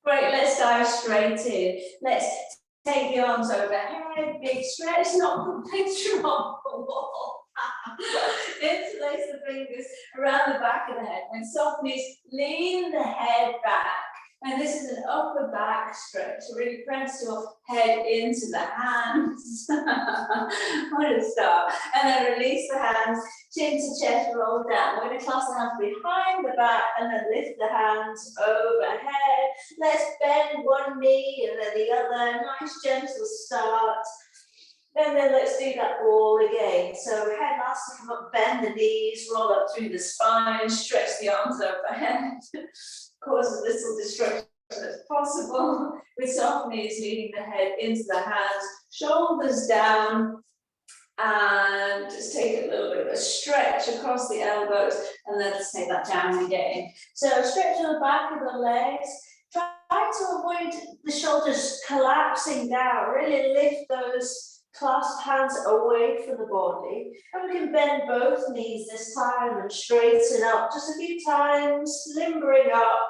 Great, let's dive straight in. Let's take the arms overhead, big stretch, not complete drop the wall. Interlace the fingers around the back of the head and soft knees, lean the head back. And this is an upper back stretch. So really press your head into the hands. What a start. And then release the hands, chin to chest, roll down. We're going to clasp the hands behind the back and then lift the hands overhead. Let's bend one knee and then the other. Nice gentle start. And then let's do that all again. So head last to come up, bend the knees, roll up through the spine, stretch the arms overhead. Cause as little destruction as possible, with soft knees leading the head into the hands, shoulders down, and just take a little bit of a stretch across the elbows, and then let's take that down again. So stretch the back of the legs, try to avoid the shoulders collapsing down, really lift those clasped hands away from the body, and we can bend both knees this time and straighten up just a few times, limbering up,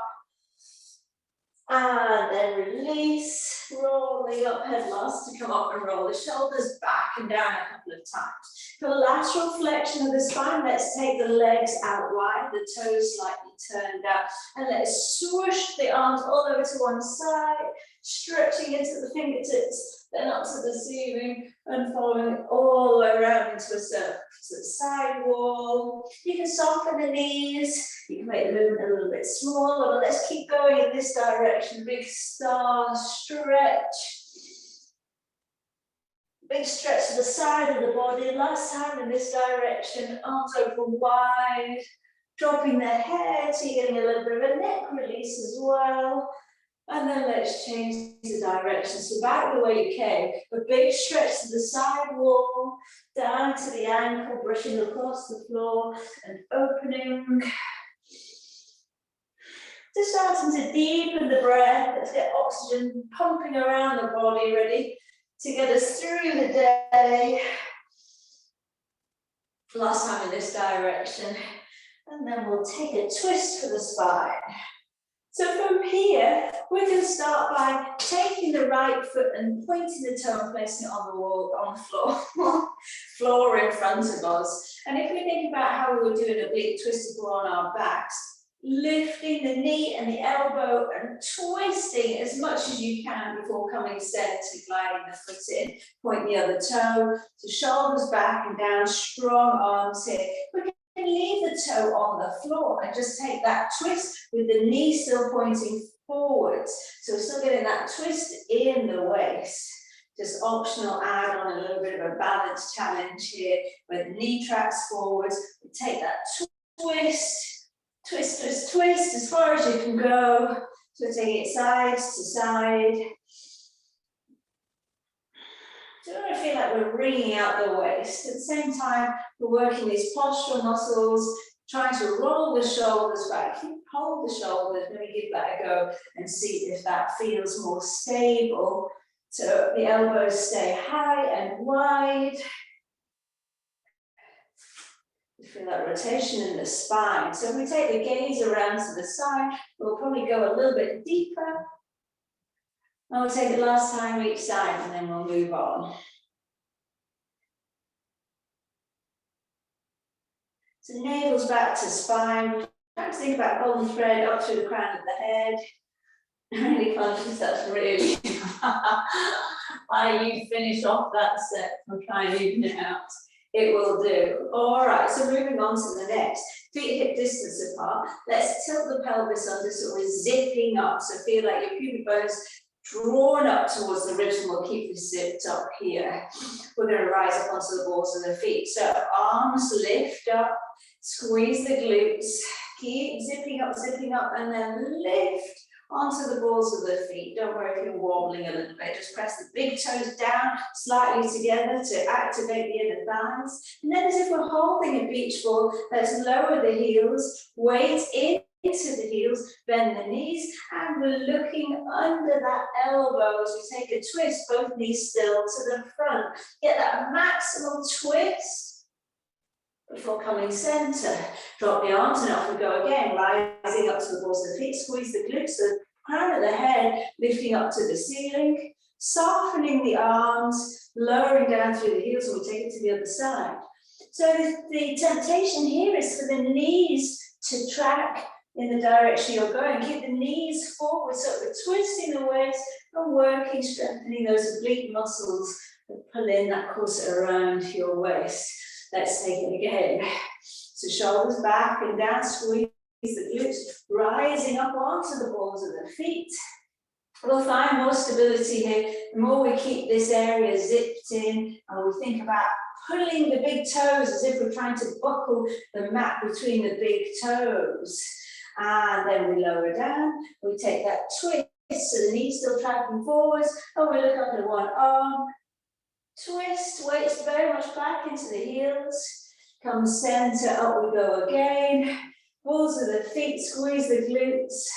and then release, rolling up, head last to come up and roll the shoulders back and down a couple of times. For lateral flexion of the spine, let's take the legs out wide, the toes slightly turned out, and let's swoosh the arms all over to one side, stretching into the fingertips, then up to the ceiling, and following all the way around into a circle to the side wall. You can soften the knees, you can make the movement a little bit smaller, but let's keep going in this direction. Big star stretch. Big stretch to the side of the body. Last time in this direction, arms open wide, dropping the head, so you're getting a little bit of a neck release as well. And then let's change the direction. So back the way you came, a big stretch to the side wall, down to the ankle, brushing across the floor and opening. Just starting to deepen the breath. Let's get oxygen pumping around the body, ready to get us through the day. Last time in this direction. And then we'll take a twist for the spine. So from here, we can start by taking the right foot and pointing the toe and placing it on the wall, on the floor, floor in front of us. And if we think about how we were doing a big twist on our backs, lifting the knee and the elbow and twisting as much as you can before coming center, gliding the foot in, point the other toe, so shoulders back and down, strong arms here. We can leave the toe on the floor and just take that twist with the knee still pointing forwards. So we're still getting that twist in the waist. Just optional, add on a little bit of a balance challenge here where the knee tracks forwards. We take that twist, twist, twist, twist as far as you can go. So taking it side to side. So we want to feel like we're wringing out the waist. At the same time, we're working these postural muscles, trying to roll the shoulders back. Hold the shoulders, maybe give that a go and see if that feels more stable. So the elbows stay high and wide. You feel that rotation in the spine. So if we take the gaze around to the side, we'll probably go a little bit deeper. And we'll take it last time each side and then we'll move on. So navel's back to spine. Try to think about golden thread up through the crown of the head. Really conscious that's really why you finish off that set and try and even it out. It will do. All right, so moving on to the next. Feet hip distance apart. Let's tilt the pelvis under so we're zipping up. So feel like your pubic bones drawn up towards the ribs, and we'll keep this zipped up here. We're going to rise up onto the balls of the feet. So arms lift up, squeeze the glutes, keep zipping up, and then lift onto the balls of the feet. Don't worry if you're wobbling a little bit. Just press the big toes down slightly together to activate the inner thighs. And then as if we're holding a beach ball, let's lower the heels, weight into the heels, bend the knees, and we're looking under that elbow as we take a twist, both knees still to the front. Get that maximal twist before coming center. Drop the arms and off we go again, rising up to the balls of the feet, squeeze the glutes, the crown of the head lifting up to the ceiling, softening the arms, lowering down through the heels, and we take it to the other side. So the temptation here is for the knees to track in the direction you're going. Keep the knees forward, so we're twisting the waist and working, strengthening those oblique muscles that pull in that corset around your waist. Let's take it again. So shoulders back and down, squeeze the glutes, rising up onto the balls of the feet. We'll find more stability here. The more we keep this area zipped in, and we think about pulling the big toes as if we're trying to buckle the mat between the big toes. And then we lower down, we take that twist, so the knees still tracking forwards, and we look under one arm, twist, weights very much back into the heels, come center, up we go again, balls of the feet, squeeze the glutes.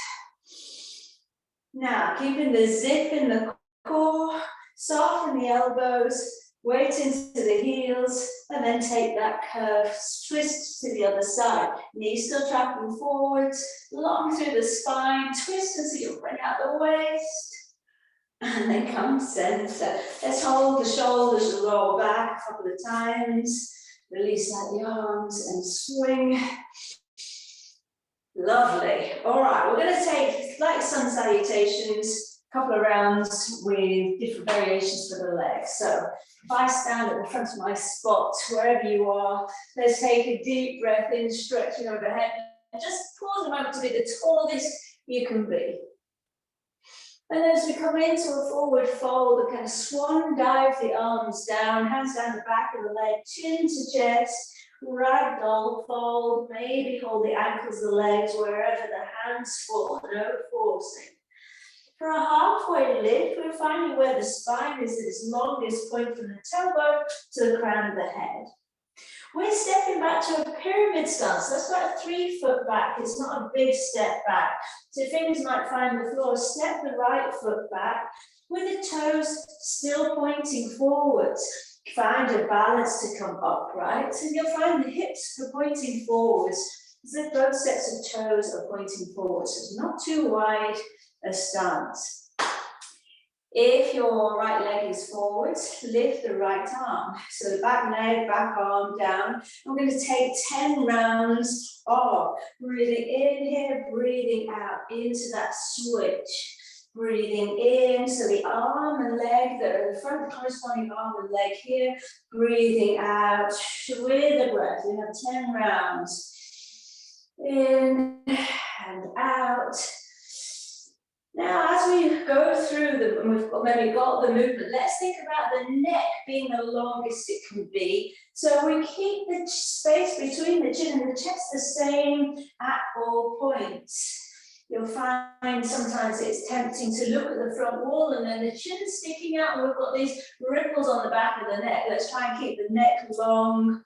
Now, keeping the zip in the core, soften the elbows, weight into the heels, and then take that curve, twist to the other side. Knees still tracking forwards, long through the spine, twist as you bring out the waist, and then come center. Let's hold the shoulders and roll back a couple of times. Release out the arms and swing. Lovely. All right, we're going to take, like sun salutations, a couple of rounds with different variations for the legs. So if I stand at the front of my spot, wherever you are, let's take a deep breath in, stretching overhead. And just pause a moment to be the tallest you can be. And as we come into a forward fold, a kind of swan dive the arms down, hands down the back of the leg, chin to chest, ragdoll fold, maybe hold the ankles, the legs, wherever the hands fall, no forcing. For a halfway lift, we're finding where the spine is at its longest point from the tailbone to the crown of the head. We're stepping back to a pyramid stance. That's about a 3 foot back. It's not a big step back. So fingers might find the floor. Step the right foot back with the toes still pointing forwards. Find a balance to come upright. And you'll find the hips are pointing forwards. So both sets of toes are pointing forwards. So it's not too wide a stance. If your right leg is forward, lift the right arm. So the back leg, back arm down. I'm going to take 10 rounds of breathing in here, breathing out into that switch. Breathing in, so the arm and leg that are the front corresponding arm and leg here. Breathing out with the breath. We have 10 rounds. In and out. Now, as we go through the, and we've maybe got the movement, let's think about the neck being the longest it can be. So we keep the space between the chin and the chest the same at all points. You'll find sometimes it's tempting to look at the front wall and then the chin sticking out, and we've got these ripples on the back of the neck. Let's try and keep the neck long.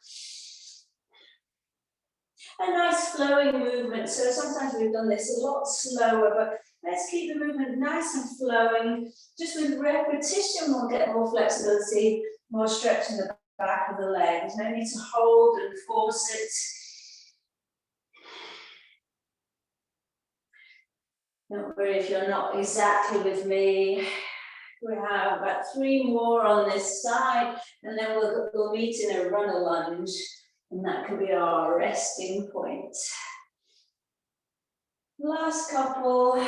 A nice flowing movement. So sometimes we've done this a lot slower, but let's keep the movement nice and flowing. Just with repetition, we'll get more flexibility, more stretch in the back of the leg. There's no need to hold and force it. Don't worry if you're not exactly with me. We have about 3 more on this side, and then we'll meet in a runner lunge, and that can be our resting point. Last couple.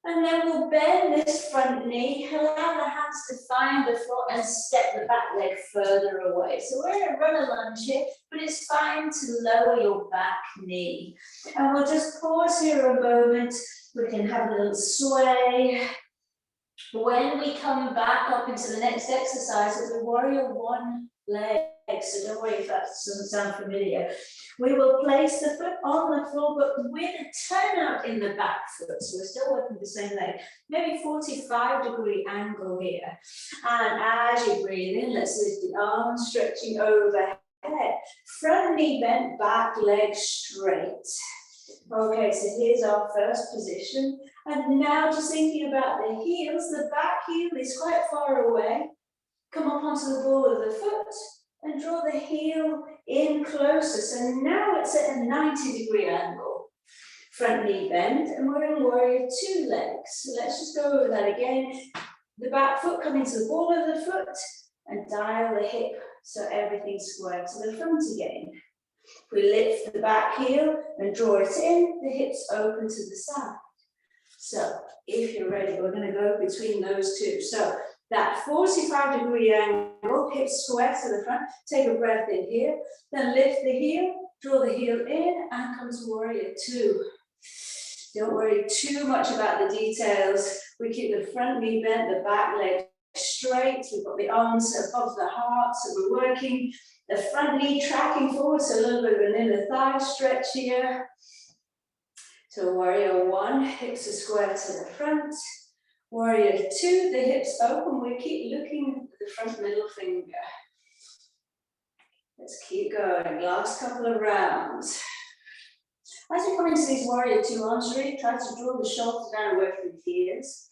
And then we'll bend this front knee, allow the hands to find the floor and step the back leg further away. So we're in a runner lunge here, but it's fine to lower your back knee. And we'll just pause here a moment. We can have a little sway. When we come back up into the next exercise, it's a warrior 1 leg. So don't worry if that doesn't sound familiar. We will place the foot on the floor, but with a turnout in the back foot. So we're still working the same leg. Maybe 45-degree angle here. And as you breathe in, let's lift the arms, stretching overhead. Front knee bent, back leg straight. Okay, so here's our first position. And now just thinking about the heels, the back heel is quite far away. Come up onto the ball of the foot and draw the heel in closer. So now it's at a 90-degree angle. front knee bend, and we're in warrior two legs. So let's just go over that again. The back foot coming to the ball of the foot and dial the hip so everything's square to the front again. We lift the back heel and draw it in, the hips open to the side. So if you're ready, we're going to go between those two. So that 45-degree angle, hips square to the front. Take a breath in here, then lift the heel, draw the heel in, and come to warrior two. Don't worry too much about the details. We keep the front knee bent, the back leg straight. We've got the arms above the heart, so we're working the front knee tracking forward, so a little bit of an inner thigh stretch here. So warrior one, hips are square to the front. Warrior two, the hips open. We keep looking at the front middle finger. Let's keep going. Last couple of rounds. As we come into these warrior two arms, really try to draw the shoulders down away from the ears.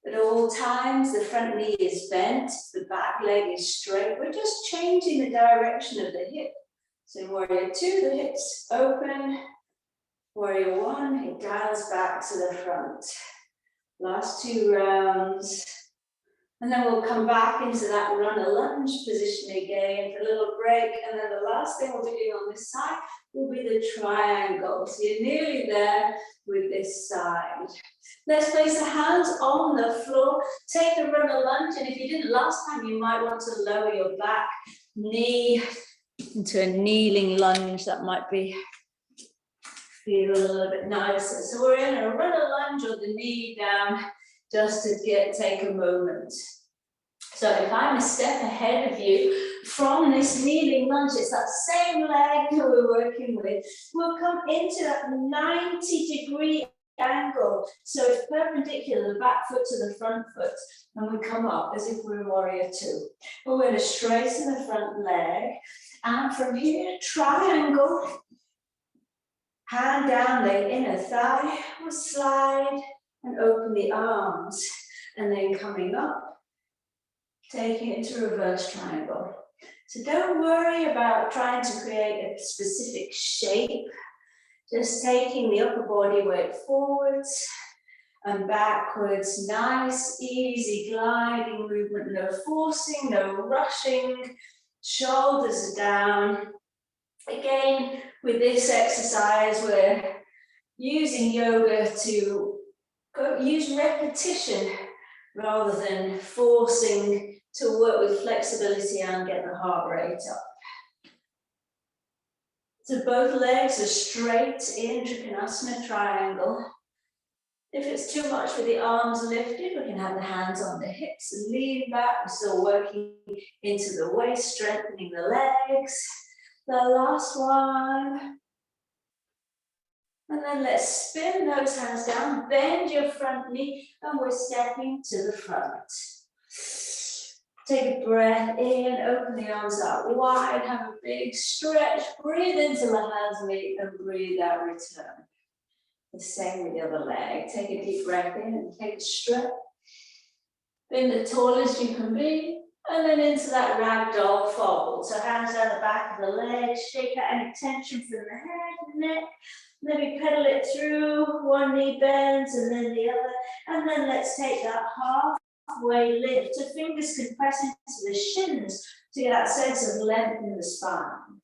At all times, the front knee is bent, the back leg is straight. We're just changing the direction of the hip. So in warrior two, the hips open. Warrior one, it dials back to the front. Last two rounds. And then we'll come back into that runner lunge position again for a little break. And then the last thing we'll be doing on this side will be the triangle. So you're nearly there with this side. Let's place the hands on the floor. Take a runner lunge. And if you didn't last time, you might want to lower your back knee into a kneeling lunge. That might feel a little bit nicer. So we're in a runner lunge or the knee down, just to take a moment. So if I'm a step ahead of you from this kneeling lunge, it's that same leg that we're working with. We'll come into that 90-degree angle. So it's perpendicular, the back foot to the front foot, and we come up as if we're warrior two. We're going to straighten the front leg, and from here, triangle, hand down the inner thigh, we'll slide and open the arms, and then coming up, taking it to reverse triangle. So don't worry about trying to create a specific shape, just taking the upper body weight forwards and backwards, nice, easy gliding movement, no forcing, no rushing, shoulders are down. Again, with this exercise, we're using yoga to use repetition rather than forcing to work with flexibility and get the heart rate up. So both legs are straight in Trikonasana triangle. If it's too much with the arms lifted, we can have the hands on the hips and lean back. We're still working into the waist, strengthening the legs. The last one. And then let's spin those hands down, bend your front knee, and we're stepping to the front. Take a breath in, open the arms out wide, have a big stretch, breathe into the hands meet, and breathe out, return. The same with the other leg. Take a deep breath in and take a stretch. Bend the tallest you can be, and then into that ragdoll fold. So hands down the back of the legs, shake out any tension from the head and neck. Maybe pedal it through, one knee bends and then the other. And then let's take that halfway lift. So fingers can press into the shins to get that sense of length in the spine.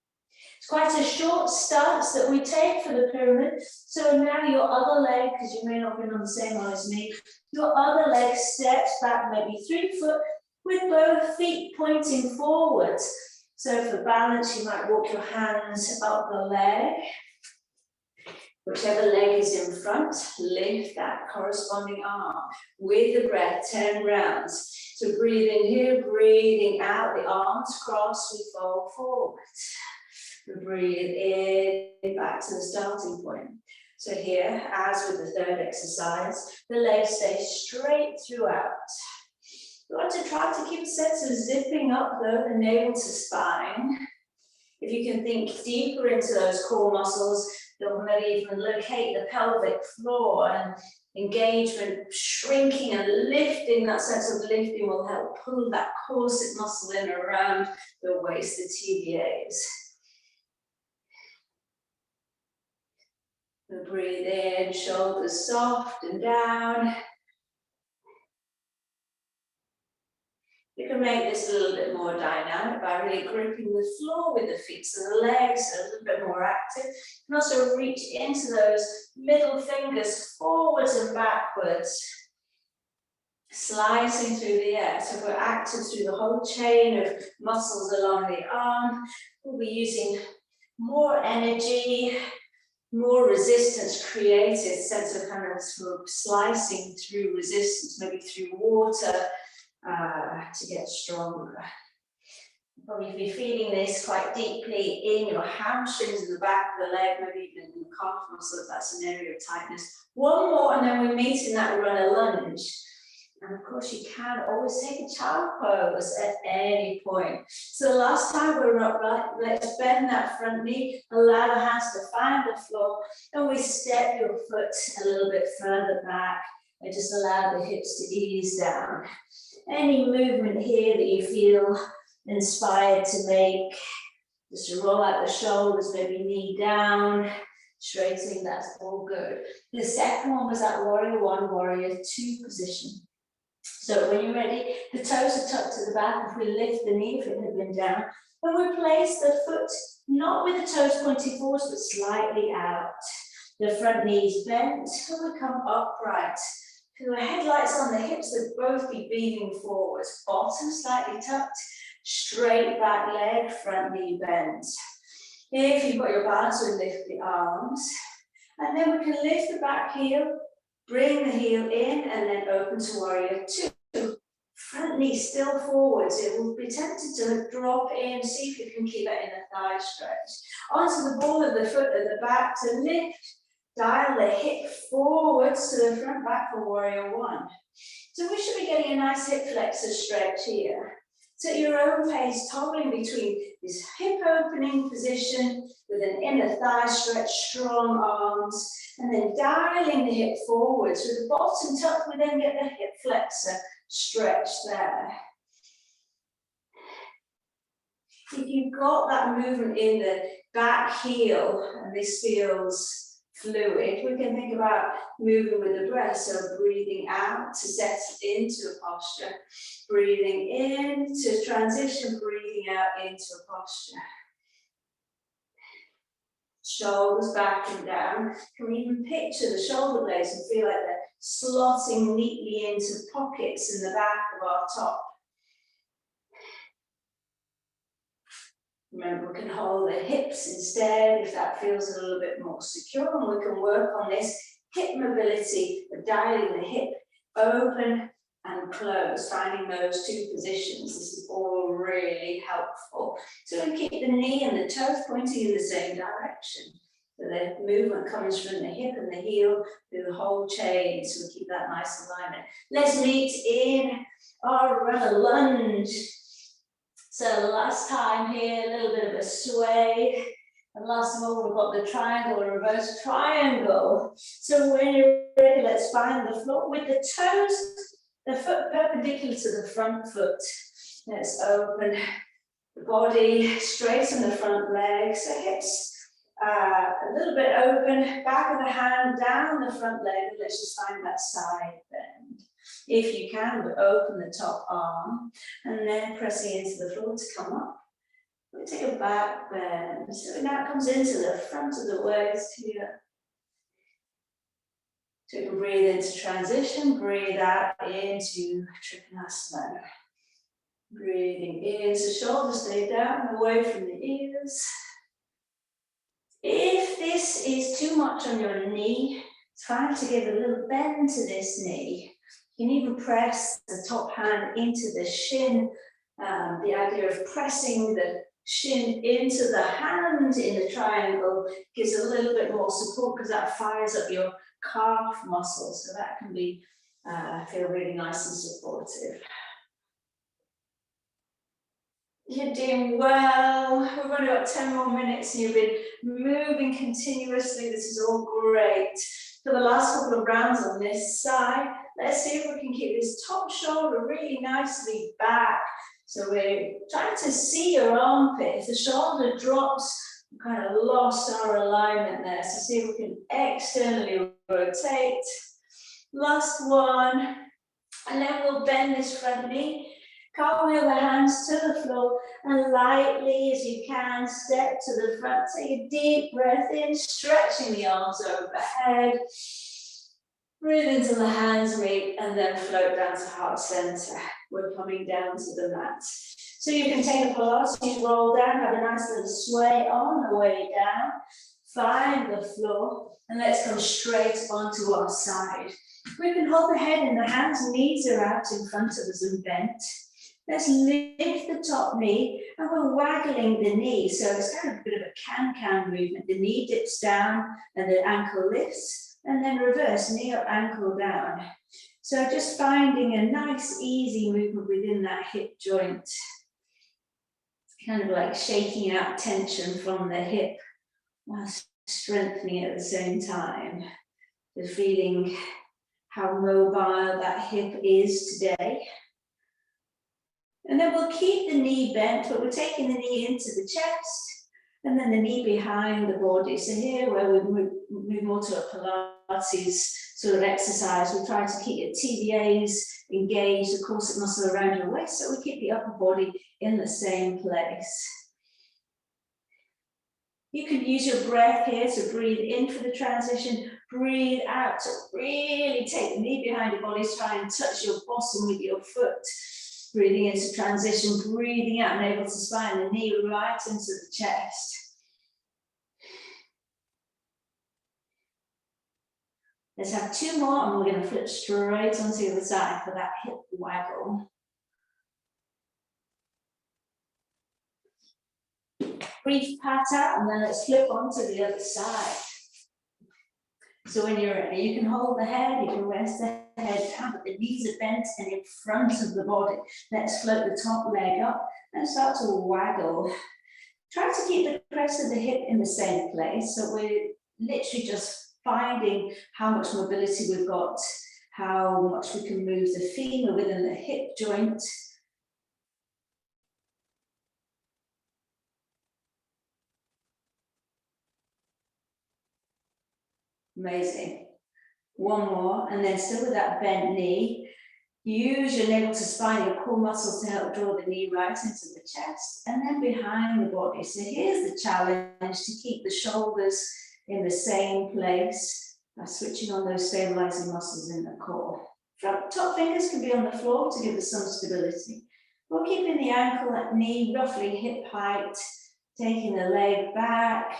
It's quite a short stance that we take for the pyramid. So now your other leg, because you may not be on the same line as me, your other leg steps back maybe 3 foot with both feet pointing forwards. So for balance, you might walk your hands up the leg. Whichever leg is in front, lift that corresponding arm with the breath, 10 rounds. So breathe in here, breathing out, the arms cross, we fold forward. We breathe in, back to the starting point. So here, as with the third exercise, the legs stay straight throughout. You want to try to keep a sense of zipping up though, the navel to spine. If you can think deeper into those core muscles, they'll maybe even locate the pelvic floor, and engagement, shrinking and lifting, that sense of lifting will help pull that corset muscle in around the waist, the TBAs. We'll breathe in, shoulders soft and down. You can make this a little bit more dynamic by really gripping the floor with the feet, so the legs are a little bit more active. You can also reach into those middle fingers forwards and backwards, slicing through the air. So we're active through the whole chain of muscles along the arm. We'll be using more energy, more resistance, create a sense of kind of sort of slicing through resistance, maybe through water, to get stronger. You'll probably be feeling this quite deeply in your hamstrings, in the back of the leg, maybe even in the calf muscle if that's an area of tightness. One more, and then we meet in that run a lunge. And of course, you can always take a child pose at any point. So the last time we're upright, let's bend that front knee, allow the hands to find the floor, and we step your foot a little bit further back, and just allow the hips to ease down. Any movement here that you feel inspired to make, just to roll out the shoulders, maybe knee down, straightening, that's all good. The second one was that warrior one, warrior two position. So when you're ready, the toes are tucked to the back. If we lift the knee, if it had been down, then we place the foot, not with the toes pointing forwards, but slightly out. The front knee is bent, and we come upright. So the headlights on the hips, they'll both be beaming forwards. Bottom slightly tucked, straight back leg, front knee bent. If you've got your balance, we lift the arms. And then we can lift the back heel, bring the heel in, and then open to warrior two. Front knee still forwards. It will be tempted to drop in. See if you can keep it in a thigh stretch. Onto the ball of the foot at the back to lift. Dial the hip forwards to the front back for warrior one. So we should be getting a nice hip flexor stretch here. So at your own pace, toggling between this hip opening position with an inner thigh stretch, strong arms, and then dialing the hip forwards with the bottom tuck, we then get the hip flexor stretch there. If you've got that movement in the back heel, and this feels fluid, we can think about moving with the breath, so breathing out to settle into a posture, breathing in to transition, breathing out into a posture. Shoulders back and down. Can we even picture the shoulder blades and feel like they're slotting neatly into pockets in the back of our top? Remember, we can hold the hips instead if that feels a little bit more secure, and we can work on this hip mobility of dialing the hip open and close, finding those two positions. This is all really helpful. So we keep the knee and the toes pointing in the same direction. So the movement comes from the hip and the heel through the whole chain, so we keep that nice alignment. Let's meet in our lunge. So last time here, a little bit of a sway. And last of all, we've got the triangle, reverse triangle. So when you're ready, let's find the floor with the toes, the foot perpendicular to the front foot. Let's open the body, straighten the front leg. So hips a little bit open, back of the hand, down the front leg. Let's just find that side bend. If you can, open the top arm and then pressing into the floor to come up. We take a back bend. So now it comes into the front of the waist here. So you can breathe into transition, breathe out into Trikonasana. Breathing in, so shoulders stay down, away from the ears. If this is too much on your knee, try to give a little bend to this knee. You can even press the top hand into the shin. The idea of pressing the shin into the hand in the triangle gives a little bit more support because that fires up your calf muscles. So that can be feel really nice and supportive. You're doing well. We've only got 10 more minutes and you've been moving continuously. This is all great. For the last couple of rounds on this side, let's see if we can keep this top shoulder really nicely back. So we're trying to see your armpit. If the shoulder drops We kind of lost our alignment there. So see if we can externally rotate. Last one. And then we'll bend this front knee. Cartwheel the hands to the floor and lightly as you can step to the front. Take a deep breath in, stretching the arms overhead. Breathe into the hands meet and then float down to heart center. We're coming down to the mat. So you can take a Pilates roll down, have a nice little sway on the way down. Find the floor and let's come straight onto our side. We can hold the head in the hands, knees are out in front of us and bent. Let's lift the top knee and we're waggling the knee. So it's kind of a bit of a can-can movement. The knee dips down and the ankle lifts and then reverse, knee up, ankle down. So just finding a nice easy movement within that hip joint. Kind of like shaking out tension from the hip while strengthening at the same time. Just feeling how mobile that hip is today. And then we'll keep the knee bent, but we're taking the knee into the chest and then the knee behind the body. So here where we move more to a Pilates sort of exercise, we try to keep your TBAs engaged, the corset muscle around your waist, so we keep the upper body in the same place. You can use your breath here to breathe in for the transition, breathe out to really take the knee behind your body, try and touch your bottom with your foot. Breathing into transition, breathing out, and able to spine the knee right into the chest. Let's have two more, and we're going to flip straight onto the other side for that hip waggle. Brief pat out, and then let's flip onto the other side. So when you're ready, you can hold the head, you can rest the head down, but the knees are bent and in front of the body. Let's float the top leg up and start to waggle. Try to keep the crest of the hip in the same place. So we're literally just finding how much mobility we've got, how much we can move the femur within the hip joint. Amazing. One more, and then still with that bent knee, use your navel to spine, your core muscles to help draw the knee right into the chest, and then behind the body. So here's the challenge, to keep the shoulders in the same place by switching on those stabilizing muscles in the core. Front top fingers can be on the floor to give us some stability. We're keeping the ankle and knee roughly hip height, taking the leg back,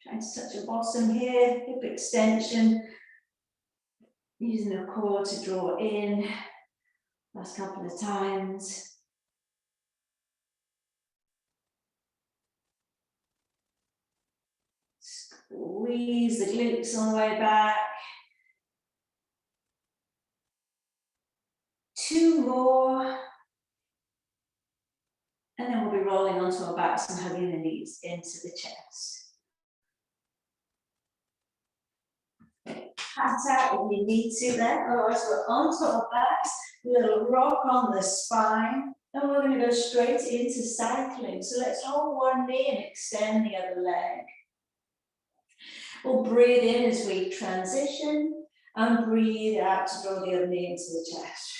trying to touch the bottom here, hip extension, using the core to draw in. Last couple of times. Squeeze the glutes on the way back. Two more. And then we'll be rolling onto our backs and hugging the knees into the chest. Pat out if you need to then, otherwise we're onto our backs, a little rock on the spine, and we're going to go straight into cycling. So let's hold one knee and extend the other leg. We'll breathe in as we transition, and breathe out to draw the other knee into the chest.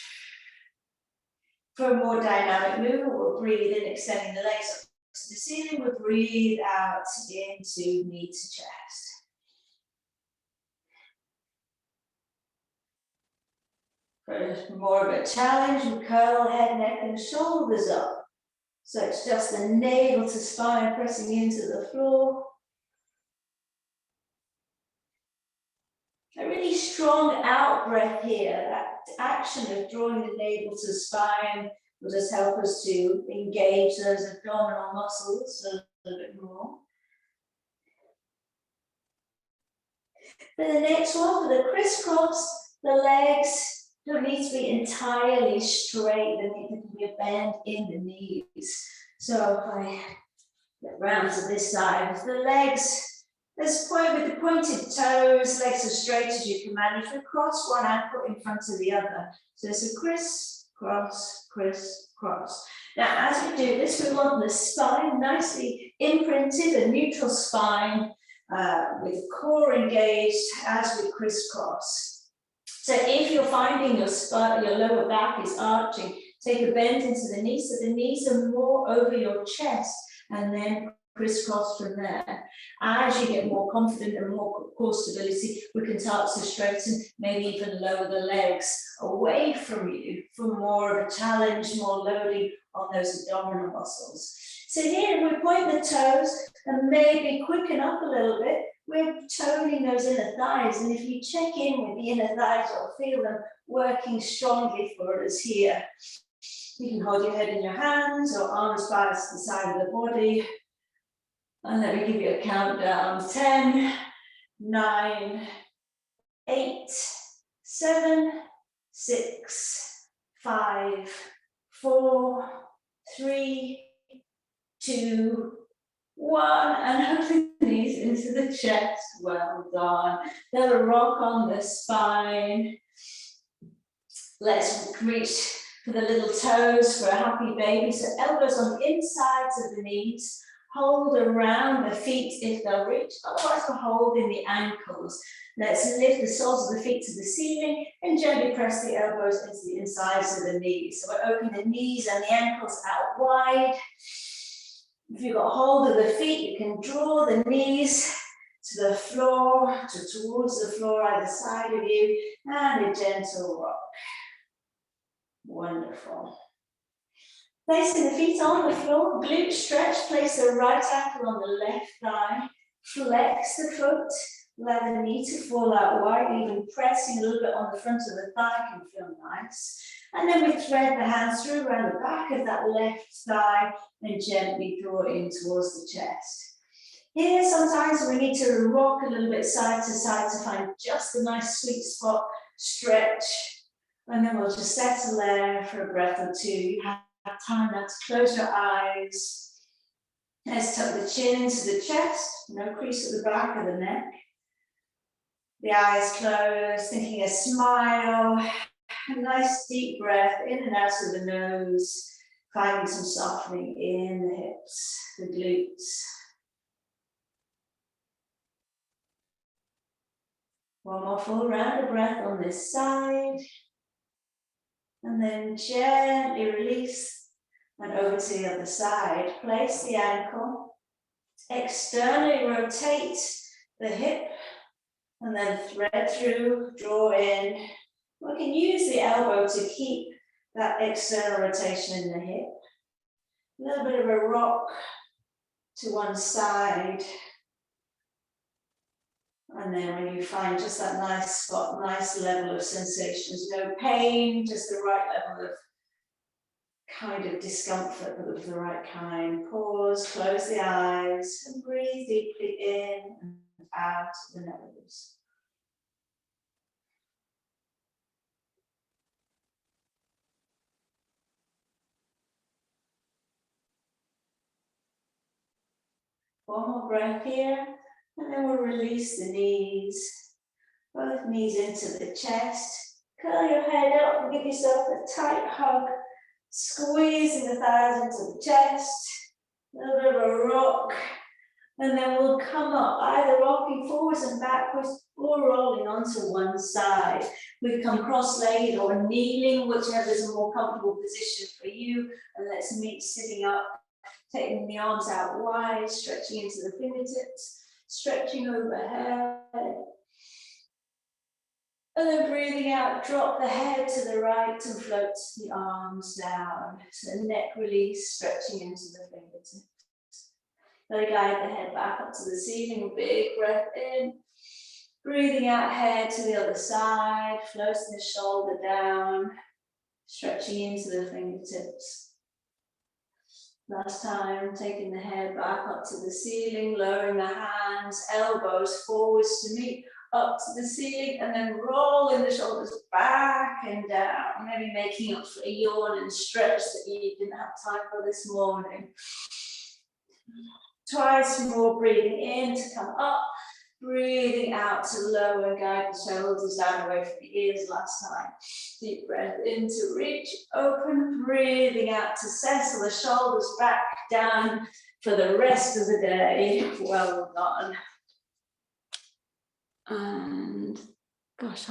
For a more dynamic movement, we'll breathe in, extending the legs up to the ceiling, we'll breathe out into knee to chest. For more of a challenge, we curl head, neck and shoulders up. So it's just the navel to spine pressing into the floor. A really strong out breath here. That action of drawing the navel to spine will just help us to engage those abdominal muscles a little bit more. For the next one, for the crisscross, the legs don't need to be entirely straight. There can be a bend in the knees. So if I get round to this side, the legs, let's point with the pointed toes, legs as straight as you can manage. We cross one ankle in front of the other. So it's a crisscross cross, crisscross. Now, as we do this, we want the spine nicely imprinted, a neutral spine with core engaged as we crisscross. So if you're finding your spine, your lower back is arching, take a bend into the knees so the knees are more over your chest and then crisscross from there. As you get more confident and more core stability, we can start to straighten, maybe even lower the legs away from you for more of a challenge, more loading on those abdominal muscles. So here we point the toes and maybe quicken up a little bit. We're toning those inner thighs, and if you check in with the inner thighs, you'll feel them working strongly for us here. You can hold your head in your hands or arms biased to the side of the body. And let me give you a countdown. 10, 9, 8, 7, 6, 5, 4, 3, 2, 1. And open the knees into the chest. Well done. Then a rock on the spine. Let's reach for the little toes for a happy baby. So elbows on the insides of the knees. Hold around the feet if they'll reach, otherwise we're holding the ankles. Let's lift the soles of the feet to the ceiling and gently press the elbows into the insides of the knees. So we're opening the knees and the ankles out wide. If you've got hold of the feet, you can draw the knees to the floor, towards the floor either side of you, and a gentle rock. Wonderful. Placing the feet on the floor, glute stretch, place the right ankle on the left thigh, flex the foot, allow the knee to fall out wide, even pressing a little bit on the front of the thigh can feel nice. And then we thread the hands through around the back of that left thigh and gently draw in towards the chest. Here, sometimes we need to rock a little bit side to side to find just a nice sweet spot, stretch, and then we'll just settle there for a breath or two. You have time now to close your eyes. Let's tuck the chin into the chest, no crease at the back of the neck. The eyes closed, thinking a smile, a nice deep breath in and out of the nose, finding some softening in the hips, the glutes. One more full round of breath on this side. And then gently release and over to the other side. Place the ankle, externally rotate the hip, and then thread through, draw in. We can use the elbow to keep that external rotation in the hip. A little bit of a rock to one side. And then when you find just that nice spot, nice level of sensations, no pain, just the right level of kind of discomfort, but of the right kind. Pause, close the eyes, and breathe deeply in and out the nose. One more breath here. And then we'll release the knees, both knees into the chest. Curl your head up and give yourself a tight hug, squeezing the thighs into the chest. A little bit of a rock, and then we'll come up, either rocking forwards and backwards or rolling onto one side. We come cross-legged or kneeling, whichever is a more comfortable position for you. And let's meet sitting up, taking the arms out wide, stretching into the fingertips. Stretching overhead, and then breathing out, drop the head to the right and float the arms down. So neck release, stretching into the fingertips. Then guide the head back up to the ceiling, big breath in. Breathing out, head to the other side, floating the shoulder down, stretching into the fingertips. Last time, taking the head back up to the ceiling, lowering the hands, elbows forwards to meet, up to the ceiling, and then rolling the shoulders back and down. Maybe making up for a yawn and stretch that you didn't have time for this morning. Twice more, breathing in to come up, Breathing out to lower and guide the shoulders down away from the ears last time. Deep breath in to reach, open, breathing out to settle the shoulders back down for the rest of the day. Well done. And gosh,